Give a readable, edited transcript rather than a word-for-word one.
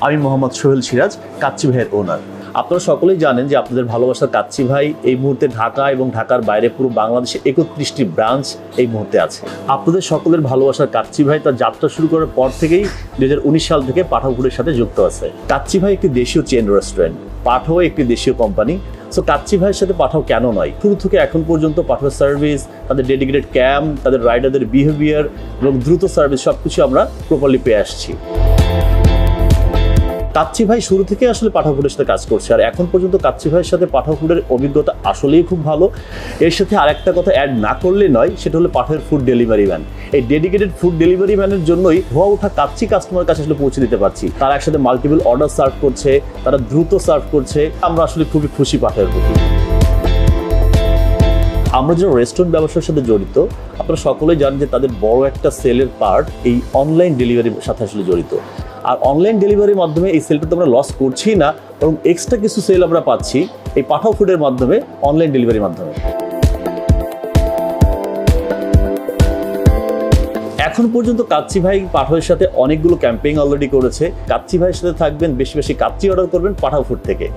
আমি মোহাম্মদ সোহেল সিরাজ, কাচ্চি ভাইয়ের ওনার। আপনারা সকলেই জানেন যে আপনাদের ভালোবাসার কাচ্চি ভাই এই মুহূর্তে ঢাকা এবং ঢাকার বাইরে পুরো বাংলাদেশে 31টি ব্রাঞ্চ এই মুহূর্তে আছে। আপনাদের সকলের ভালোবাসার কাচ্চি ভাই তার যাত্রা শুরু করার পর থেকেই 2019 সাল থেকে পাঠাও ফুডের সাথে যুক্ত আছে। কাচ্চি ভাই একটি দেশীয় চেইন রেস্টুরেন্ট, পাঠাও একটি দেশীয় কোম্পানি। সো কাচ্চি ভাইয়ের সাথে পাঠাও কেন নয়? শুরু থেকে এখন পর্যন্ত পাঠাও সার্ভিস, তাদের ডেডিকেটেড ক্যাম্প, তাদের রাইডারদের বিহেভিয়ার এবং দ্রুত সার্ভিস সবকিছু আমরা প্রপারলি পেয়ে আসছি। কাচ্চি ভাই শুরু থেকে আসলে পাঠাও ফুডের সাথে কাজ করছে, আর এখন পর্যন্ত কাচ্চি ভাইয়ের সাথে পাঠাও ফুডের অভিজ্ঞতা আসলেই খুব ভালো। এর সাথে আরেকটা কথা অ্যাড না করলে নয়, সেটা হলো পাঠাওয়ের ফুড ডেলিভারি ম্যান। এই ডেডিকেটেড ফুড ডেলিভারি ম্যানের জন্যই ধোয়া ওঠা কাচ্চি কাস্টমার কাছে আসলে পৌঁছে দিতে পারছি। তারা একসাথে মাল্টিপল অর্ডার সার্ভ করছে, তারা দ্রুত সার্ভ করছে। আমরা আসলে খুবই খুশি পাঠাওয়ের প্রতি। আমরা যারা রেস্টুরেন্ট ব্যবসার সাথে জড়িত, আপনারা সকলেই জানেন যে তাদের বড় একটা সেলের পার্ট এই অনলাইন ডেলিভারির সাথে আসলে জড়িত। আর অনলাইন ডেলিভারির মাধ্যমে এই সেলটা তো আমরা লস করছি না, বরং এক্সট্রা কিছু সেল আমরা পাচ্ছি এই পাঠাও ফুডের মাধ্যমে, অনলাইন ডেলিভারির মাধ্যমে। এখন পর্যন্ত কাচ্চি ভাই পাঠাওয়ের সাথে অনেকগুলো ক্যাম্পেইন অলরেডি করেছে। কাচ্চি ভাইয়ের সাথে থাকবেন, বেশি বেশি কাচ্চি অর্ডার করবেন পাঠাও ফুড থেকে।